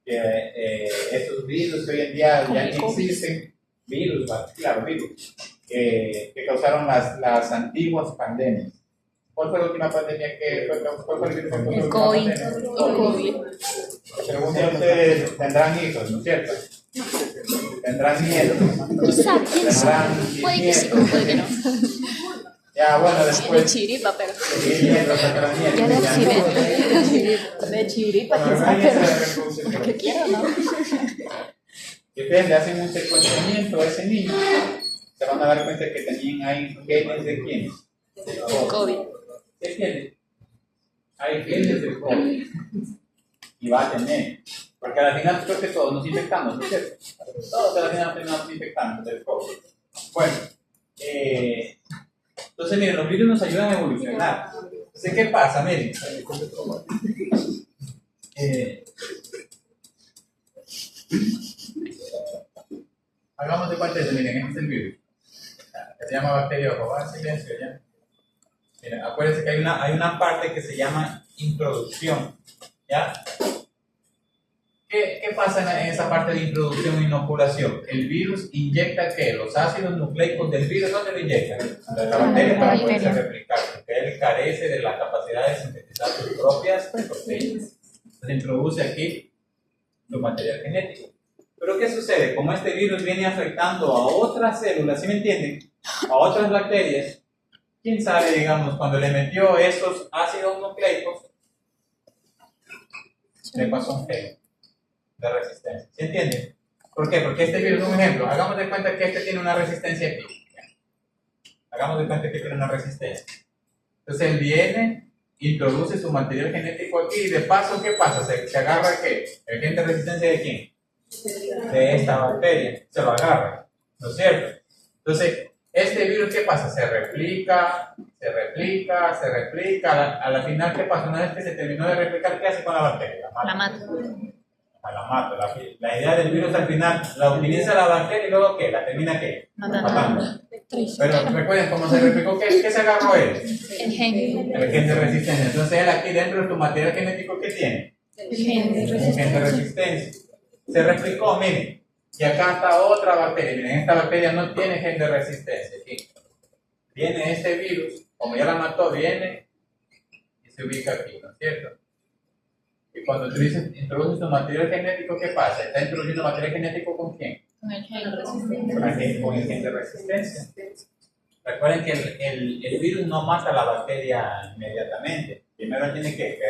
A: Estos virus que hoy en día ya no existen, virus, claro, virus, que causaron las antiguas pandemias. ¿Cuál fue la última pandemia que fue? ¿Cuál fue el virus que causó la
C: El
A: última
C: COVID.
A: pandemia?
C: El COVID.
A: Según ya ustedes tendrán hijos, ¿no es cierto? Tendrán nietos.
C: Quizá, quién sabe. Puede que sí, como puede que no.
A: Ya, bueno,
C: De
A: después.
C: chiripa, pero.
A: Sí, nietos, tendrán nietos,
C: Ya de
A: ya.
C: accidente. De chiripa,
A: Bueno,
C: quizá,
A: imagínense
C: pero.
A: la reproducción.
C: Que quiero, ¿no?
A: Que ustedes le hacen un secuenciamiento a ese niño, se van a dar cuenta que tenían ahí genes de quiénes.
C: COVID.
A: ¿Qué tiene? Hay genes de COVID. Y va a tener. Porque al final creo que todos nos infectamos, ¿no es cierto? Todos al final terminamos infectando del COVID. Bueno, entonces miren, los virus nos ayudan a evolucionar. Entonces, ¿qué pasa? Miren. Hagamos de cuenta de eso, miren, este es el virus. Que se llama bacteria ojo, silencio ya. Miren, acuérdense que hay una parte que se llama introducción. ¿Ya? ¿Qué pasa en esa parte de introducción e inoculación? El virus inyecta ¿qué? Los ácidos nucleicos del virus, ¿dónde lo inyecta? La bacteria para poderse replicar, porque él carece de la capacidad de sintetizar sus propias proteínas. Entonces introduce aquí su material genético. Pero ¿qué sucede? Como este virus viene afectando a otras células, ¿sí me entienden? A otras bacterias, quién sabe, digamos, cuando le metió esos ácidos nucleicos, le pasó un gen de resistencia. ¿Sí entienden? ¿Por qué? Porque este virus, un ejemplo, hagamos de cuenta que este tiene una resistencia aquí. Hagamos de cuenta que tiene una resistencia. Entonces él viene, introduce su material genético aquí y de paso, ¿qué pasa? Se agarra ¿qué? ¿El gen de resistencia de quién? De esta bacteria. Se lo agarra, ¿no es cierto? Entonces, este virus, ¿qué pasa? Se replica, se replica, se replica. A la final, ¿qué pasa? Una vez que se terminó de replicar, ¿qué hace con la bacteria?
C: La mata.
A: La mata. La idea del virus al final la utiliza la bacteria y luego ¿qué? La termina ¿qué? Matando. Pero recuerden cómo se replicó, ¿qué se agarró él?
C: El gen.
A: El gen de resistencia. Entonces él aquí dentro de tu material genético, ¿qué tiene?
C: El gen de
A: Un gen de
C: resistencia.
A: resistencia. Se replicó, miren. Y acá está otra bacteria. Miren, esta bacteria no tiene gen de resistencia. Aquí. Viene este virus, como ya la mató, viene y se ubica aquí, ¿no es cierto? Y cuando introduces tu material genético, ¿qué pasa? ¿Está introduciendo material genético con quién?
C: Con el gen de resistencia.
A: Con el gen de resistencia. Recuerden que el virus no mata a la bacteria inmediatamente. Primero tiene que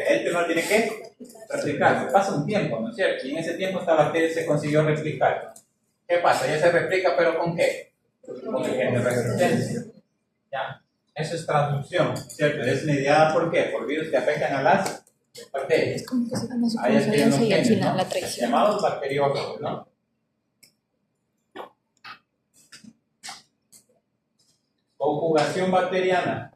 A: replicarse. Pasa un tiempo, ¿no es cierto? Y en ese tiempo esta bacteria se consiguió replicar. ¿Qué pasa? Ya se replica, pero ¿con qué? Con el gen de resistencia. ¿Ya? Eso es transducción, ¿cierto? Es mediada por qué? Por virus que afectan a las bacterias.
C: Es como que se gana su
A: Ahí tienen los
C: confianza y al
A: genes,
C: final
A: ¿no?
C: la traición.
A: Llamados bacteriófagos, ¿no? Conjugación bacteriana.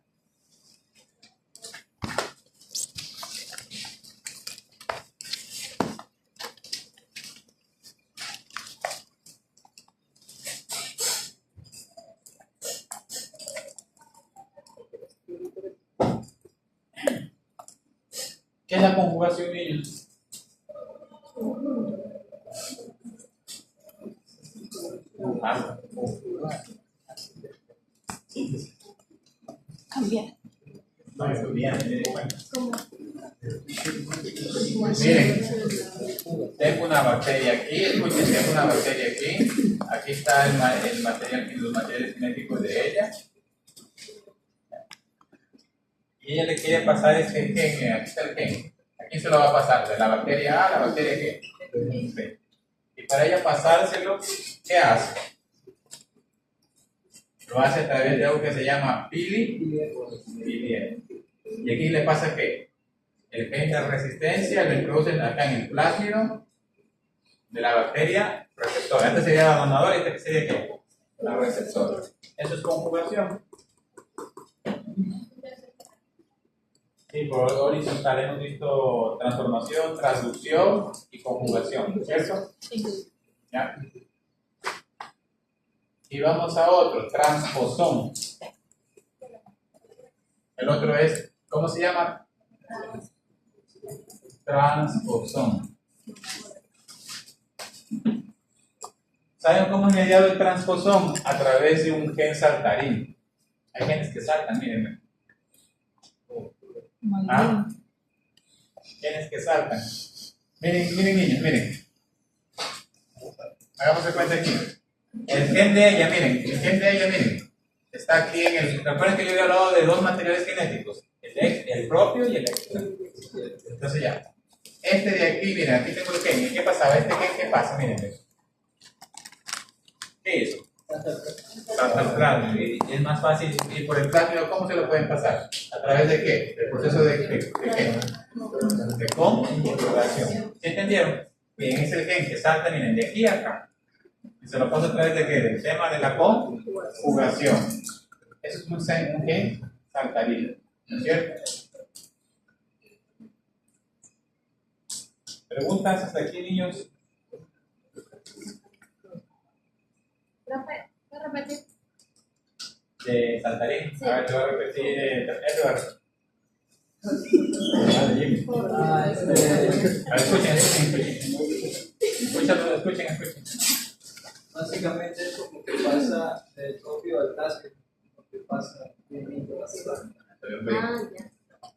A: ¿Qué es la conjugación, niños?
C: Cambiar.
A: Miren, tengo una bacteria aquí, escuchen, tengo una bacteria aquí. Aquí está el material, los materiales genéticos de ella. Y ella le quiere pasar este gen, aquí está el gen. ¿A quién se lo va a pasar? ¿De la bacteria A a la bacteria G? B. Y para ella pasárselo, ¿qué hace? Lo hace a través de algo que se llama pili. Y aquí le pasa ¿qué? El gen de resistencia lo introducen acá en el plásmido de la bacteria receptora. Este sería la donadora y este sería ¿qué? La receptora. Eso es conjugación. Sí, por horizontal hemos visto transformación, transducción y conjugación, ¿cierto?
C: Sí.
A: ¿Ya? Y vamos a otro, transposón. El otro es, ¿cómo se llama? Transposón. ¿Saben cómo es mediado el transposón? A través de un gen saltarín. Hay genes que saltan, mírenme. ¿Ah? Genes que saltan. Miren, miren niños, miren. Hagamos de cuenta aquí. El gen de ella, miren, el gen de ella, miren. Está aquí en el. Recuerden que yo había hablado de dos materiales genéticos: el propio y el extra. Entonces ya. Este de aquí, miren, aquí tengo el gen. ¿Qué pasaba? Este gen, ¿qué pasa? Miren. ¿Qué es eso? Pasa al plano. Y es más fácil ir por el plano. ¿Cómo se lo pueden pasar? ¿A través de qué? Del proceso de qué? De conjugación. ¿Sí entendieron? Bien, es el gen que salta, miren, de aquí a acá. Y se lo paso a través de qué? Del tema de la conjugación. Eso es un gen saltarín. ¿No es cierto? ¿Preguntas hasta aquí, niños?
B: Rafael, ¿puedes repetir?
A: De saltarín.
B: Sí.
A: A ver, te voy a repetir. Eduardo. Vale, Jimmy. A ver, escuchen.
E: Básicamente es como que pasa del propio al tasque, lo que pasa
B: Ah, ya.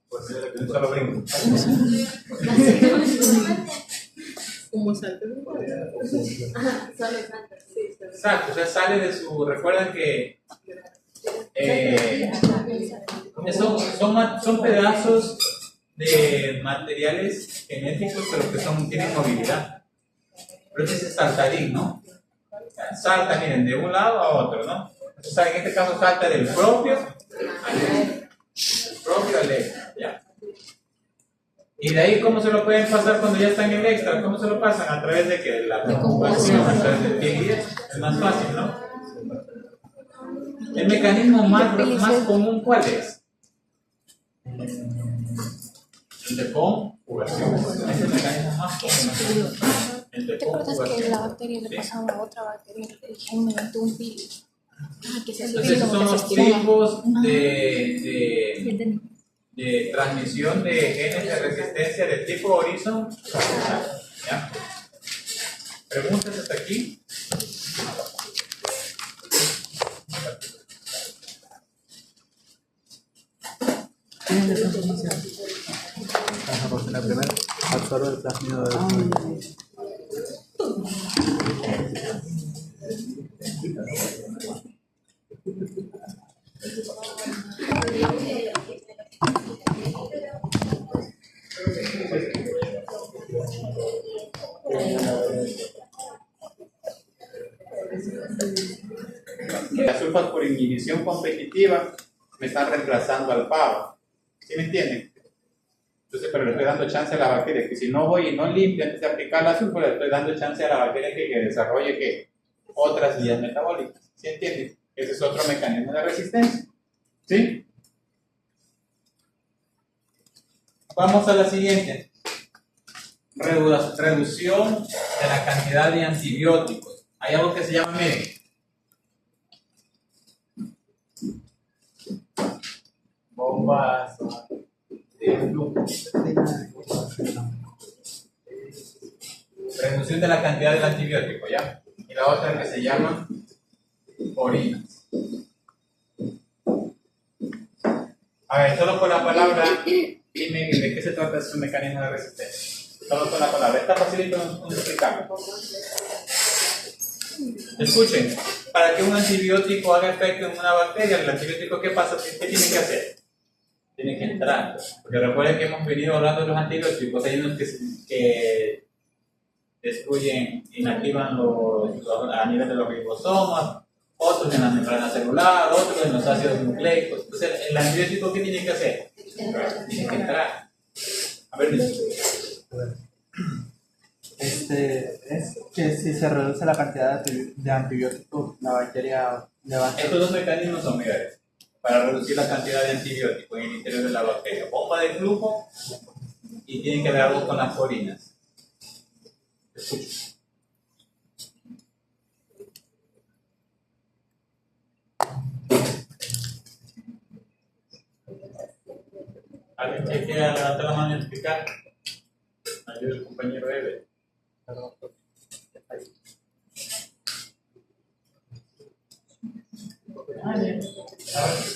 A: Pues un solo brinco.
B: Como salto. Ajá, solo salto. Sí, solo.
A: Exacto, o sea, sale de su. Recuerdan que son pedazos de materiales genéticos, pero que tienen movilidad. Pero ese es saltarín, ¿no? Salta, miren, de un lado a otro, ¿no? O sea, en este caso salta del propio al extra, ¿ya? Y de ahí, ¿cómo se lo pueden pasar cuando ya están en el extra? ¿Cómo se lo pasan? A través de que la conjugación, a través del pie y es más fácil, ¿no? El mecanismo más común, ¿cuál es? El de conjugación. Es el mecanismo más común. El de
C: ¿Te acuerdas que
A: conjugación.
C: la bacteria le pasaba a otra bacteria el gen mediante un virus? Que se
A: Entonces, esos son los tipos de transmisión de genes de resistencia de tipo horizontal. ¿Ya? ¿Preguntas hasta aquí?
D: Ajá, porque la primera absorbe el plasmido de
A: Las sulfas por inhibición competitiva me están reemplazando al pavo. ¿Sí me entienden? Entonces, pero le estoy dando chance a la bacteria que si no voy y no limpio antes de aplicar la sulfa, le estoy dando chance a la bacteria que desarrolle ¿qué? Otras vías metabólicas. ¿Sí entienden? Ese es otro mecanismo de resistencia. ¿Sí? Vamos a la siguiente. Reducción de la cantidad de antibióticos. Hay algo que se llama, miren, bombas de flujo. Reducción de la cantidad del antibiótico, ¿ya? Y la otra que se llama orinas. A ver, solo con la palabra, dime de qué se trata ese mecanismo de resistencia. Solo con la palabra. Está facilito de explicar. Escuchen, para que un antibiótico haga efecto en una bacteria, el antibiótico, ¿qué pasa? ¿Qué tiene que hacer? Tiene que entrar. Porque recuerden que hemos venido hablando de los antibióticos. Hay unos que destruyen, inactivan a nivel de los ribosomas, otros en la membrana celular, otros en los ácidos nucleicos. Entonces, ¿el antibiótico qué tiene que hacer? Tiene que entrar. A ver,
D: es que si se reduce la cantidad de antibióticos, la bacteria le va a hacer.
A: estos dos mecanismos son mejores para reducir la cantidad de antibióticos en el interior de la bacteria. Bomba de flujo y tienen que ver algo con las orinas. Escuchen. ¿Alguien que quiera levantar la mano y explicar? Ayuda el compañero Eve.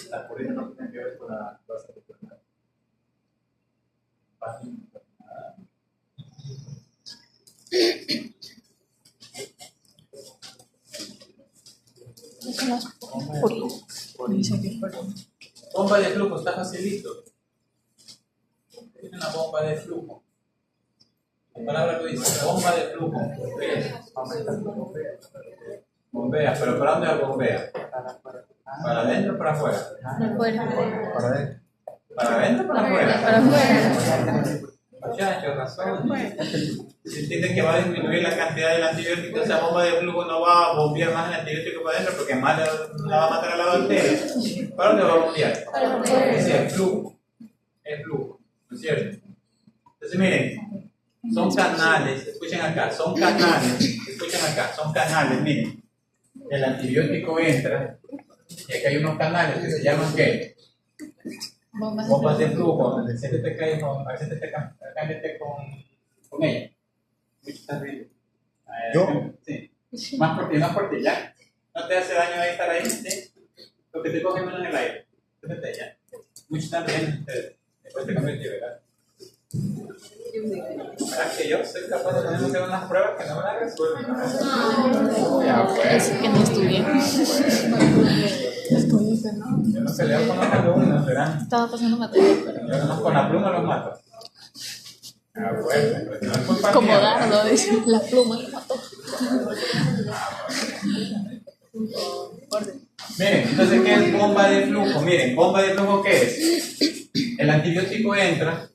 A: La purina no tiene que ver con la base de enfermedad.
C: Esas son las purinas. Dice que es purina.
A: Bomba de flujo, está facilito. Es una bomba de flujo. La palabra lo dice, bomba de flujo. Bombea, pero ¿para dónde va bombea? ¿Para adentro o para afuera?
D: Para ver.
A: ¿Para adentro o para afuera?
B: Para afuera.
A: Muchachos, razón. Si entienden que va a disminuir la cantidad del antibiótico, esa bomba de flujo no va a bombear más el antibiótico para adentro porque más la va a matar a la bacteria. ¿Para dónde va a bombear?
B: Para afuera.
A: Es el flujo. El flujo, ¿no es cierto? Entonces miren, son canales, escuchen acá, son canales, miren. El antibiótico entra y aquí hay unos canales que se llaman ¿qué? Bombas de flujo. Siéntete cae con, a ver, siéntete con ella. ¿Estás bien?
D: ¿Yo?
A: Sí. Más por ti, ¿ya? ¿No te hace daño ahí estar ahí? ¿Sí? Lo que te coge menos en el aire. Siéntete, ¿ya? Mucho están bien ustedes. Después te cambio de ¿verdad? ¿Verdad que yo soy capaz de ponerme a hacer unas pruebas que no me las resuelven? Ya, pues.
C: Que no estudié. Estudié que no.
A: Yo no peleo con los alumnos, ¿verdad?
C: Estaba pasando materia, pero.
A: Yo no con la pluma los mato. Ah, bueno, pues no es culpa
C: Como
A: mía,
C: dardo, dice. La pluma lo mató.
A: Miren, entonces, ¿qué es bomba de flujo? Miren, bomba de flujo, ¿qué es? El antibiótico entra.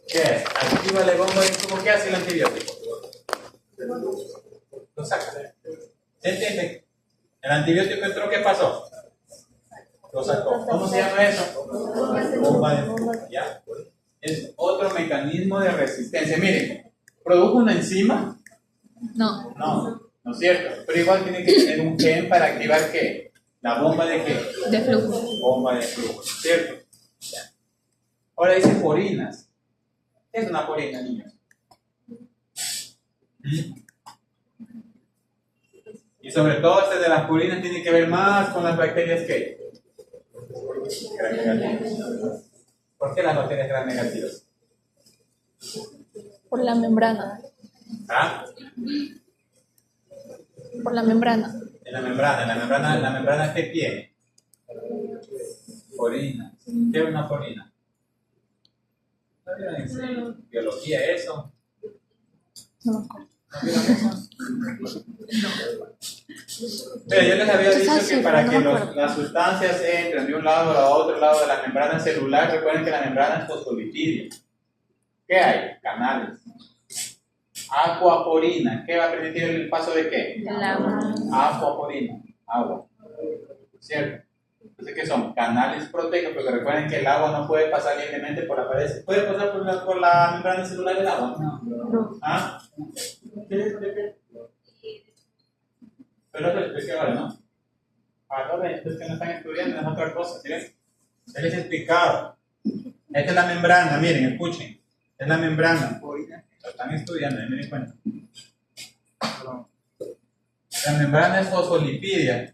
A: ¿Qué es? Activa la bomba de flujo. ¿Qué hace el antibiótico? Lo saca. ¿Se entiende? El antibiótico entró, ¿qué pasó? Lo sacó. ¿Cómo se llama eso? Bomba de flujo. ¿Ya? Es otro mecanismo de resistencia. Miren, ¿produjo una enzima?
C: No.
A: No es cierto. Pero igual tiene que tener un gen para activar ¿qué? La bomba de ¿qué?
C: De flujo.
A: Bomba de flujo, ¿cierto? Ya. Ahora dice porinas. ¿Qué es una porina, niños? Y sobre todo este de las purinas tiene que ver más con las bacterias que gram negativas. ¿Por qué las bacterias gram negativas?
C: Por la membrana.
A: ¿Ah?
C: Por la membrana.
A: En la membrana ¿qué tiene? Porina. ¿Qué es una porina? ¿No vieron en biología eso?
C: No me acuerdo.
A: ¿No vieron eso? Pero yo les había dicho que para que las sustancias entren de un lado a otro lado de la membrana celular, recuerden que la membrana es fosfolipídica. ¿Qué hay? Canales. Aquaporina. ¿Qué va a permitir el paso de qué?
C: El agua.
A: Aquaporina. Agua. ¿Cierto? Entonces, ¿qué son? Canales proteicos, porque recuerden que el agua no puede pasar libremente por la pared. ¿Puede pasar por la membrana celular del agua? No. ¿Ah? ¿Qué les expliqué? Pero te expliqué ahora, ¿no? Ahora, estos que no están estudiando es otra cosa, ¿sí ven? Ya les he explicado. Esta es la membrana, miren, escuchen. Esta es la membrana. Lo están estudiando, me di cuenta. La membrana es fosfolipídica.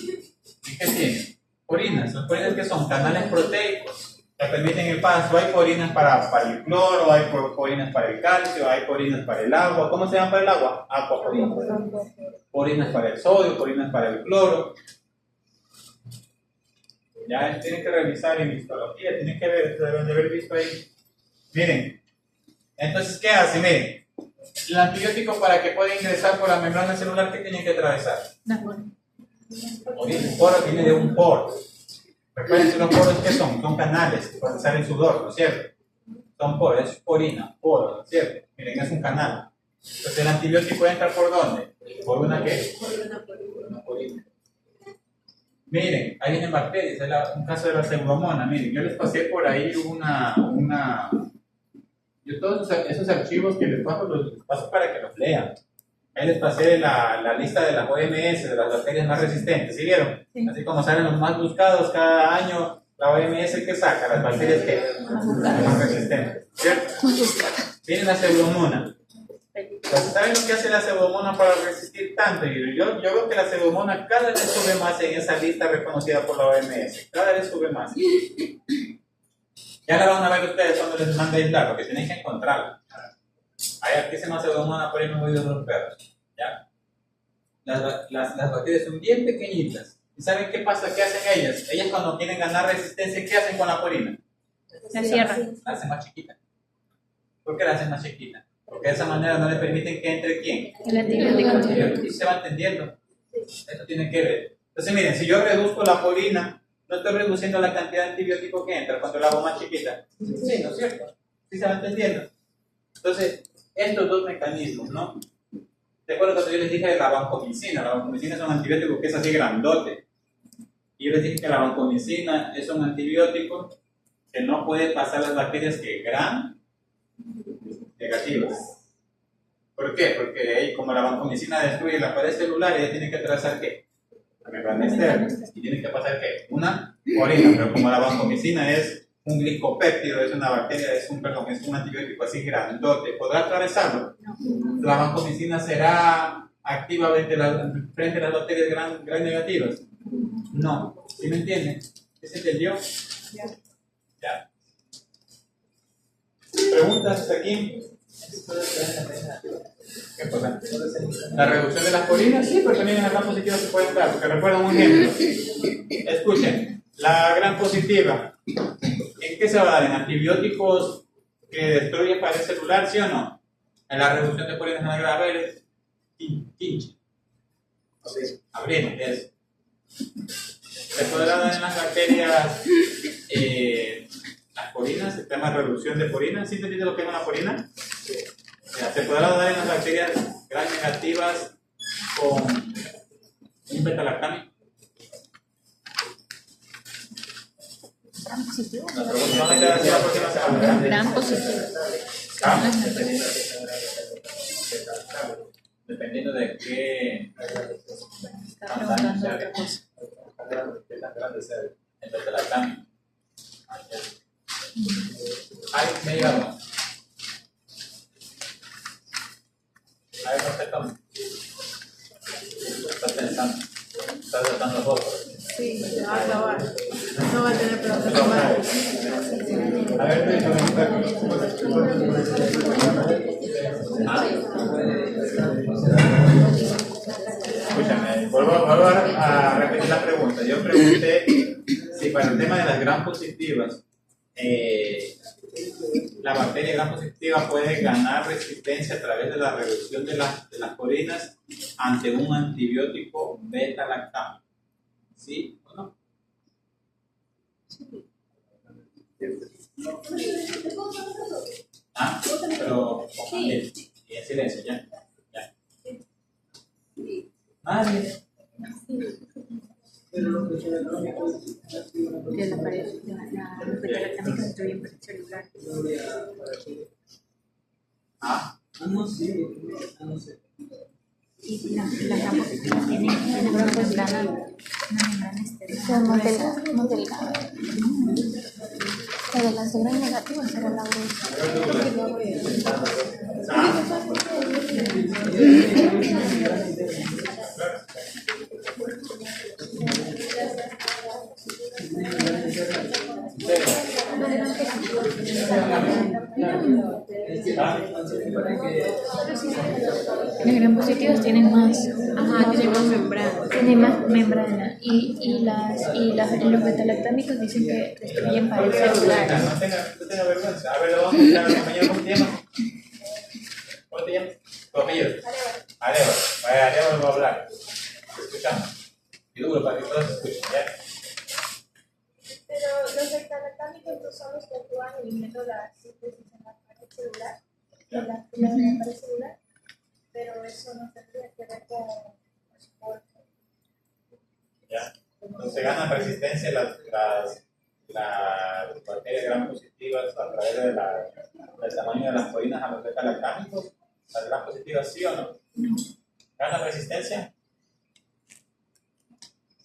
A: ¿Y qué tiene? Porinas. Las porinas que son canales proteicos que permiten el paso. Hay porinas para el cloro, hay porinas para el calcio, hay porinas para el agua. ¿Cómo se llama para el agua? Aquaporinas. Porinas para el sodio, porinas para el cloro. Ya tienen que revisar en histología, tienen que ver, deben de haber visto ahí. Miren, entonces, ¿qué hace? Miren, el antibiótico para que pueda ingresar por la membrana celular, ¿qué tiene que atravesar? Un poro tiene de un poro. Recuerden que los poros, ¿qué son? Son canales que pueden sale el sudor, ¿no es cierto? Son poros, es porina, poro, ¿no es cierto? Miren, es un canal. Entonces, ¿el antibiótico entra por dónde? ¿Por una qué? Una porina. Miren, ahí vienen bacterias, es un caso de la pseudomonas. Miren, yo les pasé por ahí yo todos esos archivos que les paso, los paso para que los lean. Ahí les pasé la lista de las OMS, de las bacterias más resistentes, ¿sí vieron? Sí. Así como salen los más buscados cada año, la OMS que saca, las bacterias que más resistentes, ¿cierto? Miren la pseudomonas. Entonces, ¿saben lo que hace la pseudomonas para resistir tanto? Y yo veo que la pseudomonas cada vez sube más en esa lista reconocida por la OMS. Cada vez sube más. Ya la van a ver ustedes cuando les mande el dato, que tienen que encontrarla. Hay altísimas pseudomonas por ahí movidos de los perros. ¿Ya? Las bacterias son bien pequeñitas. ¿Y saben qué pasa? ¿Qué hacen ellas? Ellas cuando quieren ganar resistencia, ¿qué hacen con la purina?
C: La cierran.
A: La hacen más chiquita. ¿Por qué la hacen más chiquita? Porque de esa manera no le permiten que entre ¿quién?
C: El antibiótico.
A: Y se va entendiendo. Eso tiene que ver. Entonces miren, si yo reduzco la purina, no estoy reduciendo la cantidad de antibiótico que entra cuando la hago más chiquita. Sí, ¿no es cierto? Sí se va entendiendo. Entonces, estos dos mecanismos, ¿no? ¿Te acuerdas cuando yo les dije de la vancomicina? La vancomicina es un antibiótico que es así grandote. Y yo les dije que la vancomicina es un antibiótico que no puede pasar las bacterias que gram negativas. ¿Por qué? Porque como la vancomicina destruye la pared celular, ella tiene que atravesar ¿qué? La membrana externa. Y tiene que pasar ¿qué? Una orina. Pero como la vancomicina es un glicopéptido, es una bacteria, es un antibiótico así grandote, ¿podrá atravesarlo? La vancomicina será activa frente a las bacterias gram negativas. No. ¿Sí me entienden? ¿Se entendió? Ya. ¿Preguntas hasta aquí? ¿Qué pasa? La reducción de las purinas, sí, pero también en la gran positiva se pueden dar, porque recuerden un ejemplo. Escuchen, la gran positiva, ¿en qué se va a dar? ¿En antibióticos que destruyen pared celular, sí o no? En la reducción de purinas en la gran, a ver, quinche. Abrimos, eso. Se podrá dar en las bacterias las purinas, el tema de reducción de purinas. ¿Sí entiende lo que es una purina? Ya, se podrá dar en las bacterias gram negativas con un beta-lactámico.
C: Gran positivo.
A: La pregunta van a quedar así la próxima semana.
C: Gran positivo.
A: ¿Ah? Dependiendo de qué
C: Está preguntando otra cosa.
A: el beta-lactámico. Ay, me llegaron. A ver, no te tomes. Estás pensando. Estás tratando fotos.
B: Sí, se va a acabar. No va a tener preguntas más.
A: A ver, escúchame, vuelvo a repetir la pregunta. Yo pregunté si para el tema de las gram positivas, la bacteria gram positiva puede ganar resistencia a través de la reducción de las purinas ante un antibiótico beta-lactámico. ¿Sí o no? Ah, pero y en silencio, ya. Nadie.
B: Que la pared, los beta-lactámicos destruyen pared celular.
A: Ah,
E: No sé.
B: Y la gran positiva tiene una membrana externa.
C: Son más delgadas. La de las gram negativas era la gruesa. Las gram positivas tienen más.
B: Ajá, tiene más membrana.
C: Tienen más membrana. Y los beta-lactámicos dicen que destruyen pared celular.
A: no tenga vergüenza. A ver, lo vamos a escuchar a la compañera. ¿Cómo te llamas? ¿Cómo te llamas? ¿Tu apellido? Arevalo. Vaya, Arevalo va a hablar. Te escuchamos. Y duro para que todos escuchen, ¿ya?
F: Pero los beta-lactámicos no son los que actúan eliminando la síntesis en la pared celular, en la pared celular, pero eso no tendría que ver con los cuerpos.
A: ¿Ya? Entonces ganan resistencia las bacterias gram positivas a través del tamaño de las purinas a los beta-lactámicos. ¿Las gram positivas sí o no? ¿Ganan resistencia?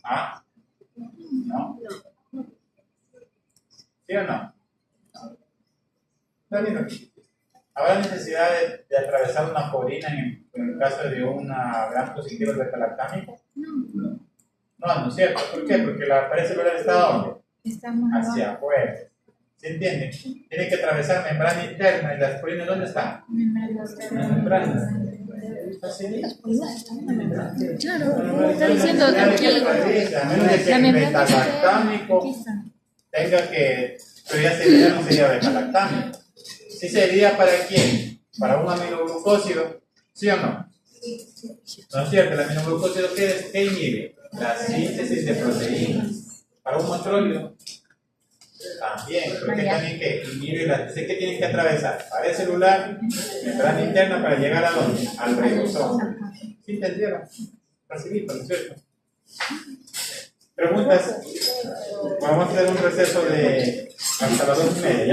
A: ¿Ah? ¿No? ¿Sí o no? Dale, no. ¿Habrá necesidad de atravesar una porina en el caso de una gran positivo de galactámico? No, no es cierto. ¿Por qué? Porque la pared celular está ¿dónde?
B: Estamos
A: Hacia afuera. ¿Se entiende? Tiene que atravesar membrana interna. ¿Y las porinas dónde están? En la membrana. ¿Así?
B: Claro, está diciendo aquí.
A: A menos de que
B: La
A: el
B: membrana
A: beta-lactámico
B: aquí está.
A: tenga que, pero ya no sería beta-lactámico. ¿Sí sería para quién? ¿Para un aminoglucósido? ¿Sí o no? No es cierto, el aminoglucósido ¿qué inhibe? La síntesis de proteínas. ¿Para un monotrólido? También, porque también que inhibe sé que tienen que atravesar pared celular, membrana interna para llegar a dónde? Al ribosoma. ¿Sí entendieron? Facilito, ¿no es cierto? ¿Preguntas? Vamos a hacer un receso de hasta las 2:30.